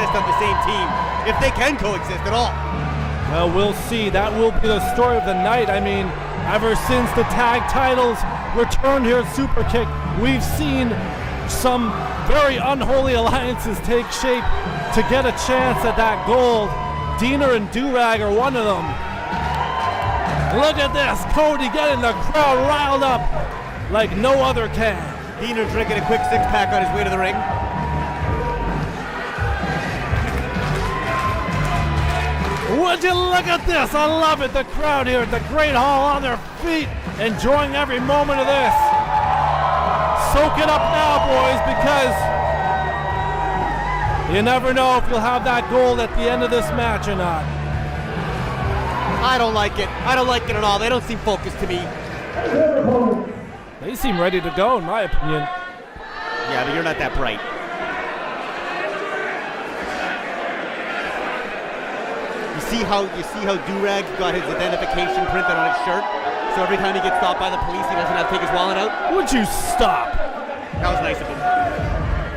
coexist on the same team, if they can coexist at all. Well, we'll see. That will be the story of the night. I mean, ever since the tag titles returned here at Superkick, we've seen some very unholy alliances take shape to get a chance at that gold. Diener and Durag are one of them. Look at this, Cody getting the crowd riled up like no other can. Diener drinking a quick six-pack on his way to the ring. Would you look at this? I love it. The crowd here at the Great Hall on their feet, enjoying every moment of this. Soak it up now, boys, because you never know if you'll have that gold at the end of this match or not. I don't like it. I don't like it at all. They don't seem focused to me. They seem ready to go, in my opinion. Yeah, but you're not that bright. You see how Durag got his identification printed on his shirt? So every time he gets stopped by the police, he doesn't have to take his wallet out? Would you stop? That was nice of him.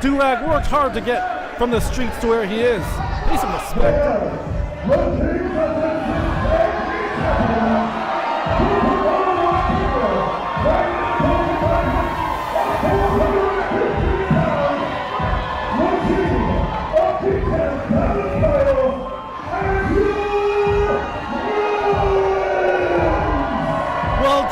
Durag worked hard to get from the streets to where he is. Pay some respect.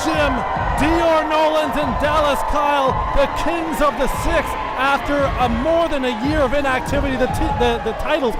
Jim, Dior Nolins and Dallas Kyle, the kings of the six, after more than a year of inactivity, the titles,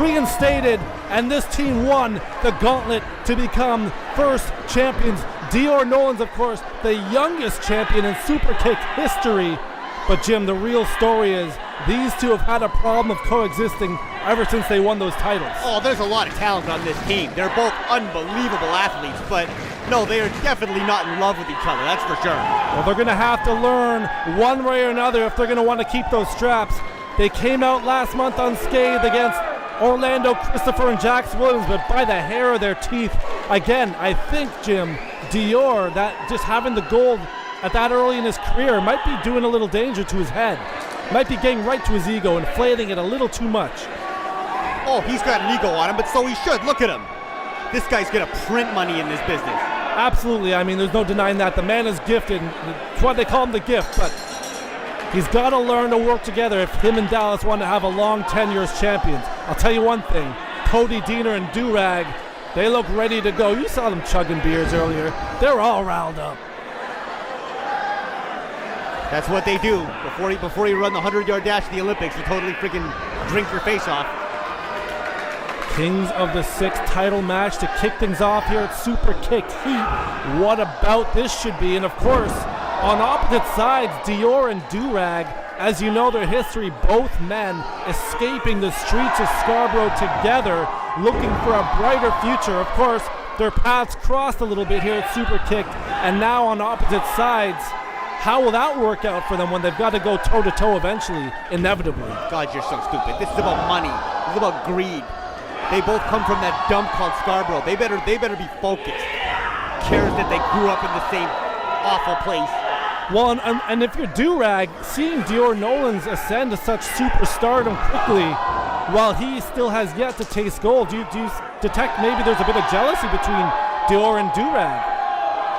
reinstated, and this team won the gauntlet to become first champions. Dior Nolins, of course, the youngest champion in Superkick history. But Jim, the real story is these two have had a problem of coexisting ever since they won those titles. Oh, there's a lot of talent on this team. They're both unbelievable athletes, but no, they are definitely not in love with each other, that's for sure. Well, they're going to have to learn one way or another if they're going to want to keep those straps. They came out last month unscathed against Orlando Christopher and Jax Williams, but by the hair of their teeth. Again, I think, Jim, Dior, that just having the gold at that early in his career might be doing a little danger to his head. Might be getting right to his ego, inflating it a little too much. Oh, he's got an ego on him, but so he should. Look at him. This guy's gonna print money in this business. Absolutely. I mean, there's no denying that. The man is gifted. That's why they call him the gift, but he's got to learn to work together if him and Dallas want to have a long tenure as champions. I'll tell you one thing. Cody, Diener, and Durag, they look ready to go. You saw them chugging beers earlier. They're all riled up. That's what they do. Before you run the 100-yard dash at the Olympics, you totally freaking drink your face off. Kings of the Six title match to kick things off here at Superkick'D Heat. What about this should be? And of course, on opposite sides, Dior and Durag. As you know their history, both men escaping the streets of Scarborough together, looking for a brighter future. Of course, their paths crossed a little bit here at Superkick'D, and now on opposite sides. How will that work out for them when they've got to go toe-to-toe eventually, inevitably? God, you're so stupid. This is about money. This is about greed. They both come from that dump called Scarborough. They better be focused. Cares that they grew up in the same awful place. Well, and if you're Durag, seeing Dior Nolins ascend to such superstardom quickly, while he still has yet to taste gold, do you detect maybe there's a bit of jealousy between Dior and Durag?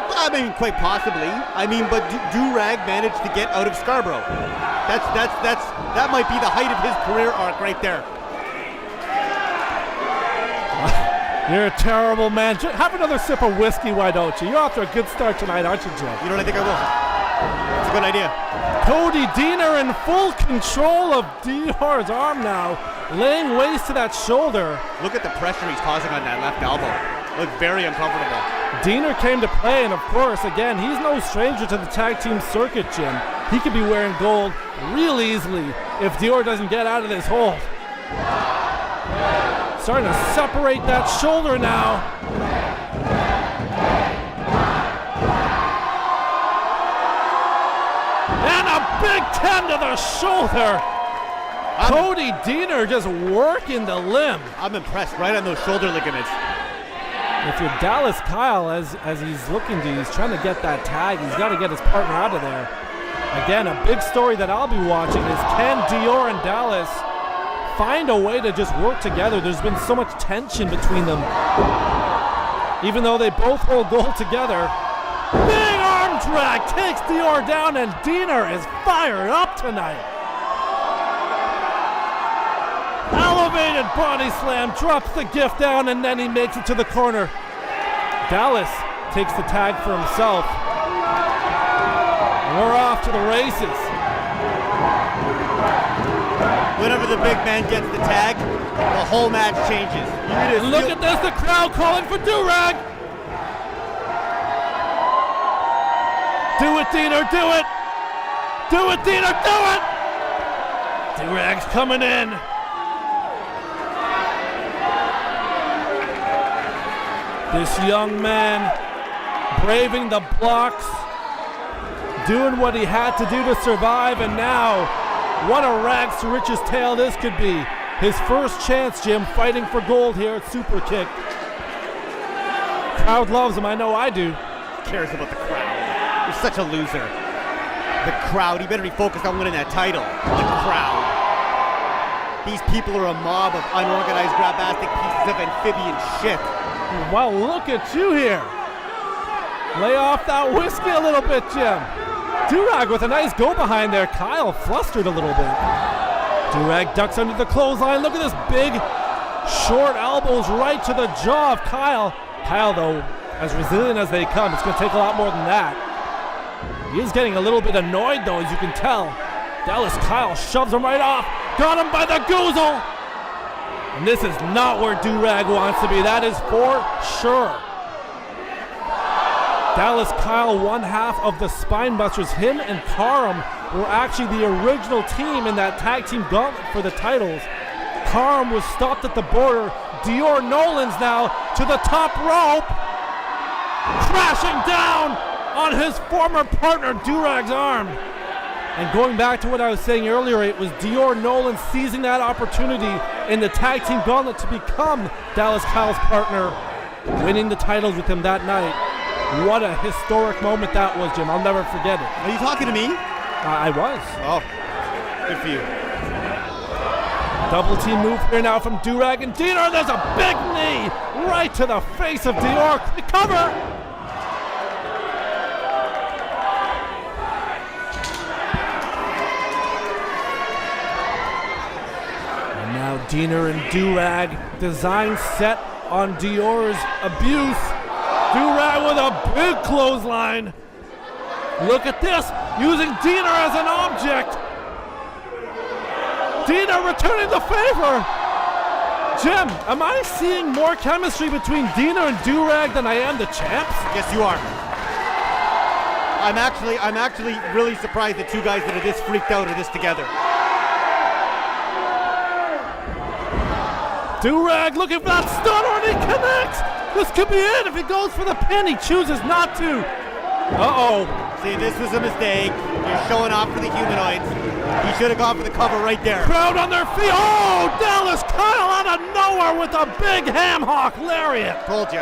I mean, quite possibly. I mean, but Durag managed to get out of Scarborough. That might be the height of his career arc right there. You're a terrible man. Have another sip of whiskey, why don't you? You're off to a good start tonight, aren't you, Joe? You know what I think I will? That's a good idea. Cody Diener in full control of Dior's arm now, laying waste to that shoulder. Look at the pressure he's causing on that left elbow. Look very uncomfortable. Diener came to play, and of course, again, he's no stranger to the tag team circuit, Jim. He could be wearing gold real easily if Dior doesn't get out of this hold. Starting to separate that shoulder now. And a big 10 to the shoulder. Cody Diener just working the limb. I'm impressed right on those shoulder ligaments. If you're Dallas Kyle, as he's trying to get that tag, he's got to get his partner out of there. Again, a big story that I'll be watching is, can Dior and Dallas find a way to just work together. There's been so much tension between them. Even though they both hold gold together. Big arm drag takes Dior down, and Diener is fired up tonight. Elevated body slam, drops the gift down, and then he makes it to the corner. Dallas takes the tag for himself. We're off to the races. Whenever the big man gets the tag, the whole match changes. Look at this, the crowd calling for Durag. Do it, Diener, do it. Do it, Diener, do it. Durag's coming in. This young man braving the blocks, doing what he had to do to survive, and now, what a rags to riches tale this could be. His first chance, Jim, fighting for gold here at Superkick'D. Crowd loves him, I know I do. Who cares about the crowd? You're such a loser. The crowd, he better be focused on winning that title. The crowd. These people are a mob of unorganized, grabastic pieces of amphibian shit. Wow, look at you here. Lay off that whiskey a little bit, Jim. Durag with a nice go behind there. Kyle flustered a little bit. Durag ducks under the clothesline. Look at this big, short elbows right to the jaw of Kyle. Kyle, though, as resilient as they come, it's going to take a lot more than that. He is getting a little bit annoyed, though, as you can tell. Dallas Kyle shoves him right off. Got him by the goozle. And this is not where Durag wants to be. That is for sure. Dallas Kyle, one half of the Spinebusters. Him and Karam were actually the original team in that tag team gauntlet for the titles. Karam was stopped at the border. Dior Nolins now to the top rope. Crashing down on his former partner, Durag's arm. And going back to what I was saying earlier, it was Dior Nolins seizing that opportunity in the tag team gauntlet to become Dallas Kyle's partner, winning the titles with him that night. What a historic moment that was, Jim. I'll never forget it. Are you talking to me? I was. Oh, good for you. Double team move here now from Durag and Diener. There's a big knee right to the face of Dior. Quick cover. And now Diener and Durag, design set on Dior's abuse. Durag with a big clothesline. Look at this, using Diener as an object. Diener returning the favor. Jim, am I seeing more chemistry between Diener and Durag than I am the champs? Yes, you are. I'm actually really surprised that two guys that are this freaked out are this together. Durag looking for that stunner, and he connects. This could be it. If he goes for the pin, he chooses not to. Uh-oh. See, this was a mistake. You're showing off for the humanoids. He should have gone for the cover right there. Crowd on their feet. Oh, Dallas Kyle out of nowhere with a big ham hock lariat. Told you.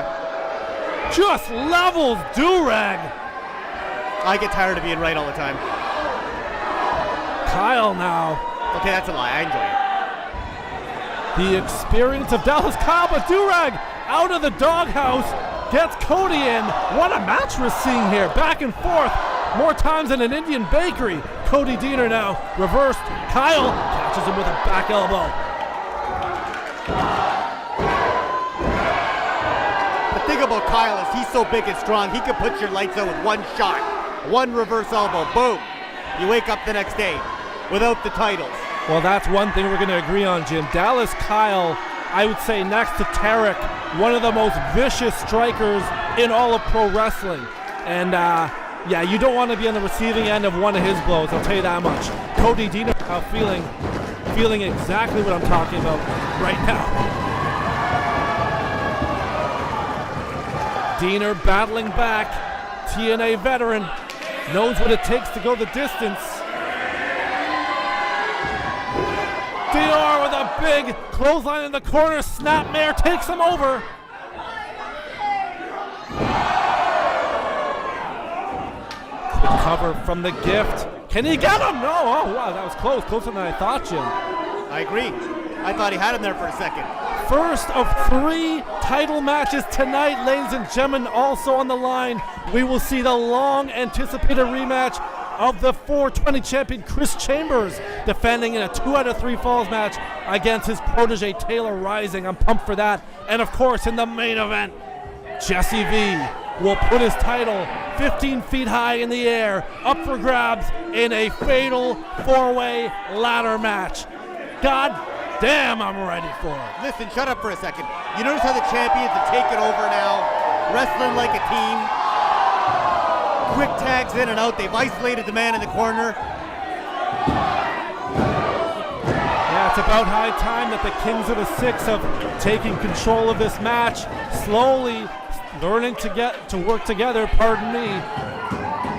Just levels Durag. I get tired of being right all the time. Kyle now. Okay, that's a lie. I enjoy it. The experience of Dallas Kyle, but Durag out of the doghouse, gets Cody in. What a match we're seeing here, back and forth, more times than an Indian bakery. Cody Diener now, reversed. Kyle catches him with a back elbow. The thing about Kyle is he's so big and strong, he can put your lights out with one shot. One reverse elbow, boom. You wake up the next day without the titles. Well, that's one thing we're going to agree on, Jim. Dallas Kyle, I would say next to Tarek, one of the most vicious strikers in all of pro wrestling. And yeah, you don't want to be on the receiving end of one of his blows, I'll tell you that much. Cody Diener feeling exactly what I'm talking about right now. Diener battling back, TNA veteran, knows what it takes to go the distance. Dior with a big clothesline in the corner. Snapmare takes him over. Quick cover from the gift. Can he get him? No. Oh, wow, that was close. Closer than I thought, Jim. I agree. I thought he had him there for a second. First of 3 title matches tonight, ladies and gentlemen. Also on the line, we will see the long-anticipated rematch of the 420 champion Chris Chambers defending in a 2 out of 3 falls match against his protege Taylor Rising. I'm pumped for that. And of course, in the main event, Jesse V will put his title 15 feet high in the air, up for grabs in a fatal 4-way ladder match. God damn, I'm ready for it. Listen, shut up for a second. You notice how the champions have taken over now, wrestling like a team. Quick tags in and out. They've isolated the man in the corner. Yeah, it's about high time that the Kings of the Six have taken control of this match, slowly learning to work together, pardon me,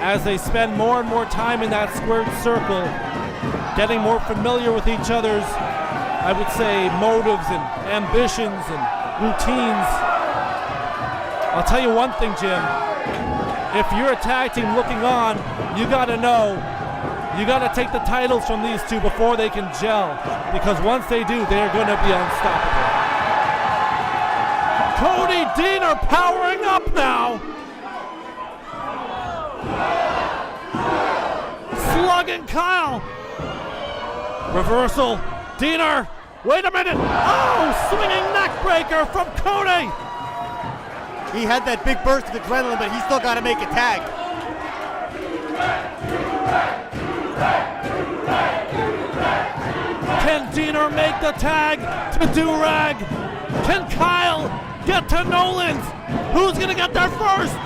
as they spend more and more time in that squared circle, getting more familiar with each other's, I would say, motives and ambitions and routines. I'll tell you one thing, Jim. If you're a tag team looking on, you gotta know, you gotta take the titles from these two before they can gel, because once they do, they're gonna be unstoppable. Cody Dean are powering up now. Slugging Kyle. Reversal. Diener. Wait a minute. Oh, swinging neck breaker from Cody. He had that big burst of adrenaline, but he's still got to make a tag. Can Diener make the tag to Durag? Can Kyle get to Nolins? Who's going to get there first?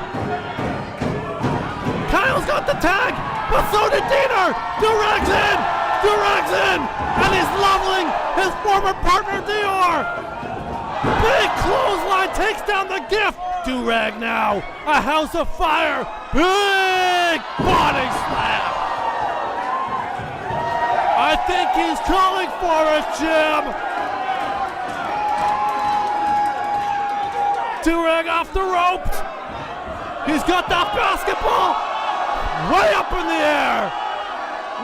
Kyle's got the tag, but so did Diener. Durag's in. Durag's in. And he's leveling his former partner, Dior. Big clothesline takes down the gift. Durag now, a house of fire. Big body slam. I think he's calling for it, Jim. Durag off the ropes. He's got that basketball way up in the air.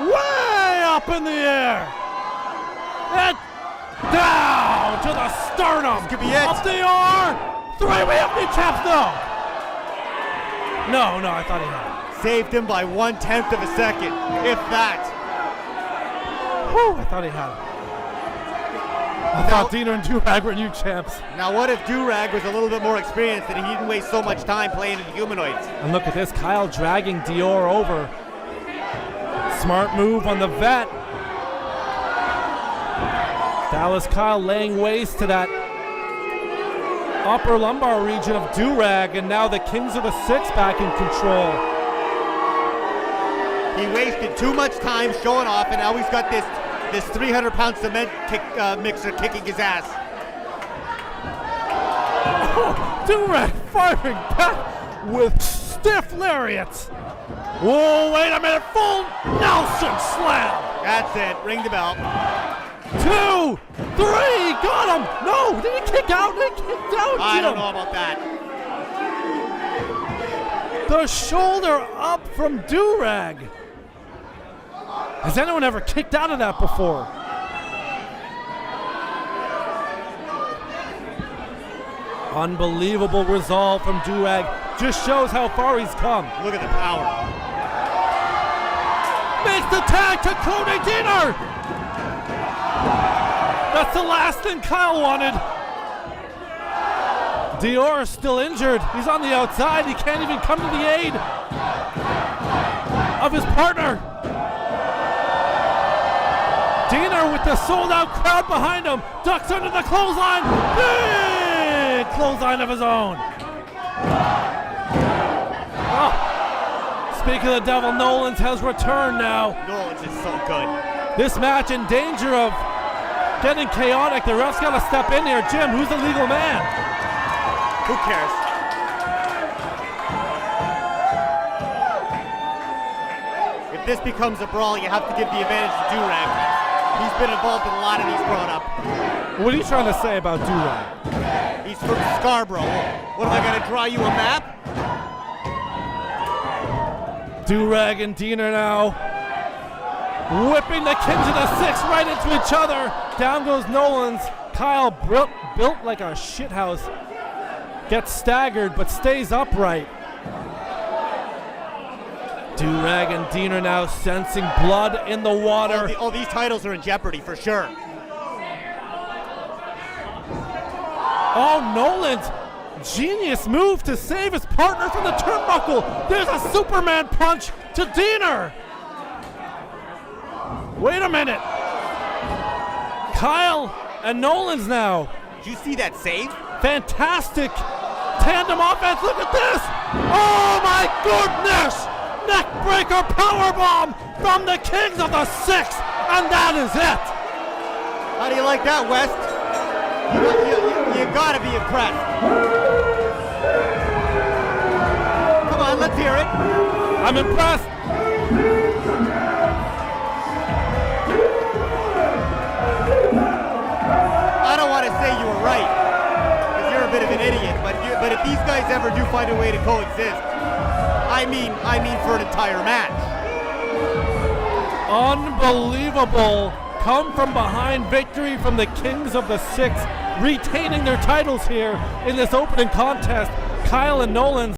Way up in the air. And down to the sternum This could be it. of Dior. 3-way up kneecaps, no. No, I thought he had it. Saved him by 1/10 of a second, if that. Whew, I thought he had it. I thought Diener and Durag were new champs. Now what if Durag was a little bit more experienced and he didn't waste so much time playing in humanoids? And look at this, Kyle dragging Dior over. Smart move on the vet. Dallas Kyle laying waste to that upper lumbar region of Durag, and now the Kings of the Six back in control. He wasted too much time showing off, and now he's got this 300-pound cement mixer kicking his ass. Oh, Durag firing back with stiff lariats. Whoa, wait a minute, full Nelson slam. That's it, ring the bell. 2, 3, got him. No, did he kick out? Did he kick out, I don't Jim? know about that. The shoulder up from Durag. Has anyone ever kicked out of that before? Unbelievable resolve from Durag. Just shows how far he's come. Look at the power. Makes the tag to Cody Diener. That's the last thing Kyle wanted. Dior is still injured. He's on the outside. He can't even come to the aid of his partner. Diener with the sold-out crowd behind him. Ducks under the clothesline. Big clothesline of his own. Oh. Speaking of the devil, Nolins has returned now. Nolins is so good. This match in danger of getting chaotic. The ref's got to step in here. Jim, who's the legal man? Who cares? If this becomes a brawl, you have to give the advantage to Durag. He's been involved in a lot of these brought up. What are you trying to say about Durag? He's from Scarborough. What am I going to draw you a map? Durag and Diener now whipping the Kings of the Six right into each other. Down goes Nolins. Kyle built like a shithouse. Gets staggered but stays upright. Durag and Dean are now sensing blood in the water. All these titles are in jeopardy for sure. Oh, Nolins, genius move to save his partner from the turnbuckle. There's a Superman punch to Diener. Wait a minute. Kyle and Nolins now. Did you see that save? Fantastic tandem offense. Look at this. Oh my goodness. Neckbreaker powerbomb from the Kings of the Six. And that is it. How do you like that, West? You gotta be impressed. Come on, let's hear it. I'm impressed. I don't want to say you were right, because you're a bit of an idiot, but if these guys ever do find a way to coexist, I mean for an entire match. Unbelievable. Come from behind victory from the Kings of the Six, retaining their titles here in this opening contest. Kyle and Nolins